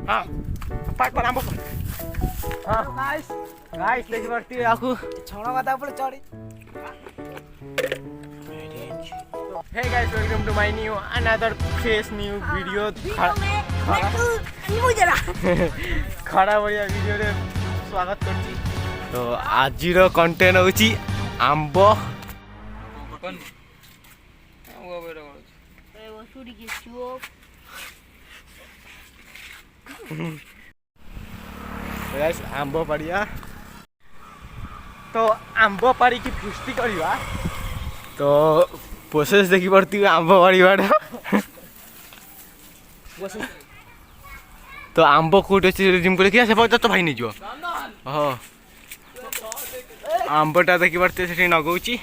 हाँ पाट पर आंबो हाँ गाइस गाइस देखि परती आकु छोड़ा माता ऊपर चढ़ी Hey guys, welcome to my new another fresh new video. खरा बढ़िया वीडियो रे स्वागत करछी। तो आजिर कंटेंट होची आंबो कोन आंबो बेरो ए वो सुडी के चोप गाइस आंबो बढ़िया तो आंबो पारी की पुष्टि करिवा तो प्रोसेस देखि पड़ती आंबो बाड़ीवाड़ा तो आंबो कोट अछि जिम को देखिया से पता तो भाई नहीं जो हां आंबोटा देखि पड़ते सेठी नगौची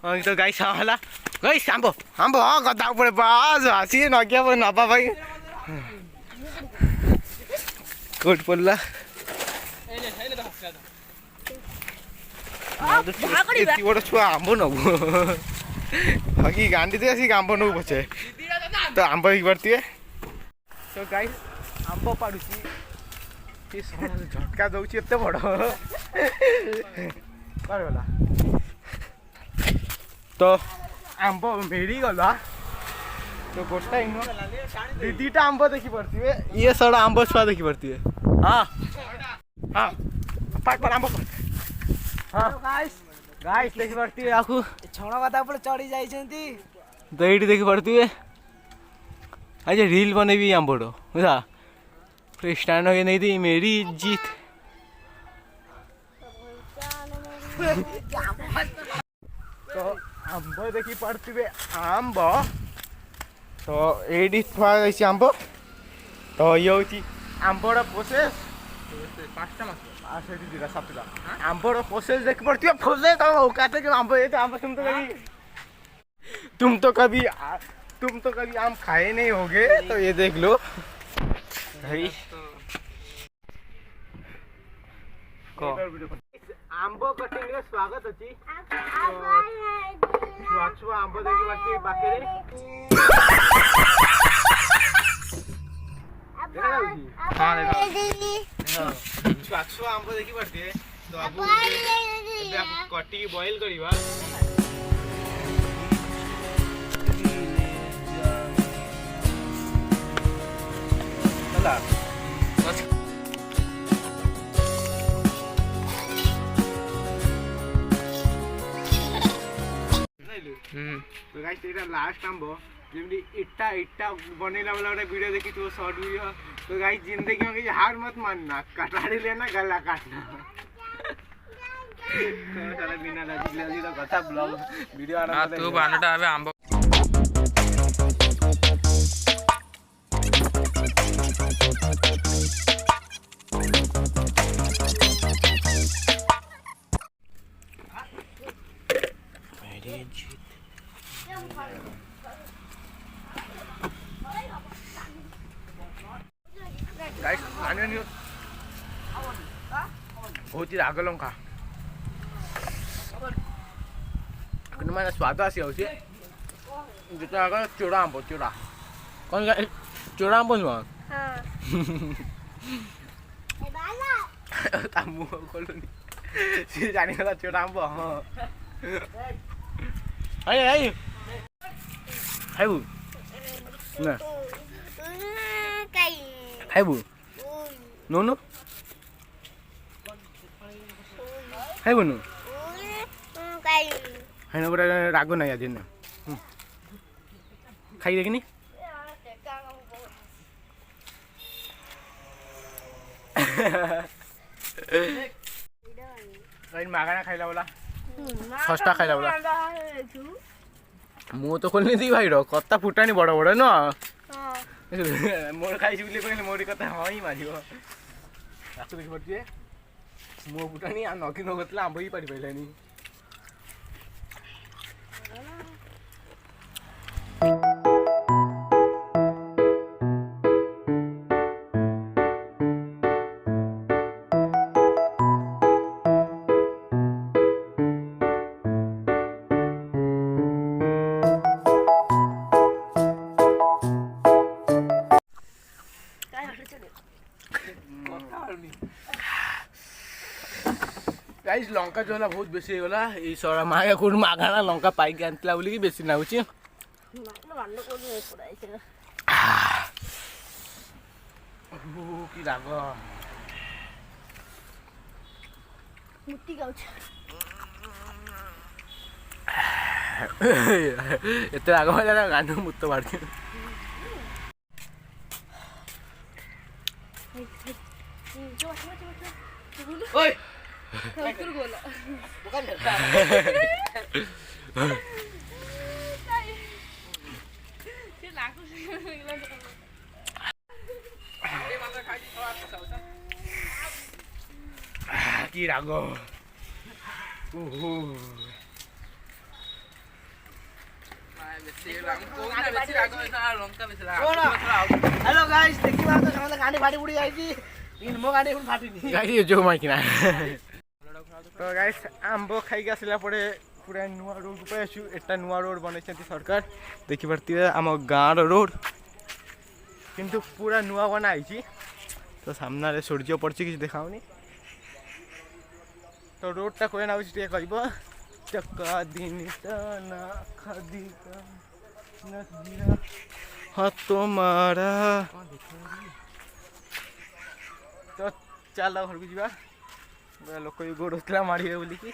हां तो गाइस हला गाइस आंबो आंबो गदा ऊपर बाज आसी नगिया पर नबा भाई कोट पड़ला एति बड़ छुआ आंबो नबो हकी गांडी दे आसी आंबो नबो पछे तो आंबो ही पड़ती है तो गाइस आंबो पाडुची कि झटका दउची एते बड़ कर गला तो आंबो मेरी गला तो गोटा इनो दीदीटा आंबो देखि पड़ती है ये सड़ा आंबो छुआ देखि पड़ती है हां हां पाट पर आंबो हां गाइस गाइस देखि पड़ती है आकु छोड़ा माता ऊपर चढ़ी जाई छंती दईटी देखि पड़ती है आज रील बनेबी आंबोडो बुझा फिर स्टैंड होके नहीं थी मेरी जीत तो आंबो देखि पड़ती है आंबो तो एडी थुआ जाइछि आंबो तो ये होची आंबोडो प्रोसेस पांचटा मास आसेडी दिरा सातटा आंबोडो प्रोसेस देखि पड़ती है फुले तो काटे के आंबो ये तो आंबो तुम तो कभी आम खाए नहीं होगे तो ये देख लो भाई आंबो कटिंग रे स्वागत अछि छुआ आंबो देखि बाकी बाकी रे हां देखो छुआ आंबो देखि पड़ती है तो अब कटी बॉईल करिवा चला तो गाइस एटा लास्ट आंबो जेमडी इट्टा इट्टा बनेला वाला ଗୋଟେ वीडियो देखि तो शॉर्ट वीडियो तो गाइस जिंदगी में कि हार मत मानना कटाड़ी लेना गला काटना तो साला बिना लाजी तो कथा ब्लॉग वीडियो आना तू बानटा आबे आंबो गाइस आने नहीं बहुत ही राग लंका কিন্তু মানে স্বাদ আসি হচ্ছে যেটা আগে চোড়া আম্ব চোড়া কোন চোড়া আম্ব নয় হ্যাঁ এ বালা তামু কলনি সে জানি গলা চোড়া আম্ব হ্যাঁ আই আই খাইবু না খাইবু নো নো খাইবু নো है ना बड़ा रागो नहीं आज ना खाई देखनी मागना खाइला बोला सस्ता खाइला बोला मु तो खोलनी दी भाई रो कत्ता फुटानी बड़ बड़ न मोर खाइछि बोली कहले मोरी कथा हई मारियो ताकू देखि पड़ती मो फुटानी आ नकी नगतला आंबो ही पारी पाइलानी गाइस लंका जो है बहुत बेसी गला ई सरा मागे कोन मागाना लंका पाइक आनतला बोली कि बेसी नाउची की राग मुट्टी गाउछ एते राग होला गानु मुत्त बाडछ ओय खकुर गोला bukan berta ते लागू की राग ओहो हेलो गाइस देखिबा तो समझ गाड़ी फाटी उड़ी जाई छी इन मो गाड़ी उन फाटी नी गाइस जो माइकिना तो गाइस आंबो खाई के आसला पड़े पूरा नुआ रोड पे आसु एटा नुआ रोड बनैछथि सरकार देखि परतिबे हम गाँर रोड किंतु पूरा नुआ बना आइछि तो सामना रे सूर्य पड़छि कि देखाउनी तो रोड टा कोइ नाउ टिके कहबो चक्का दिन तना खदी का नदिया हां तुम्हारा तो चलो घर को जीवा लोक गोड़ उतला मारी बोली कि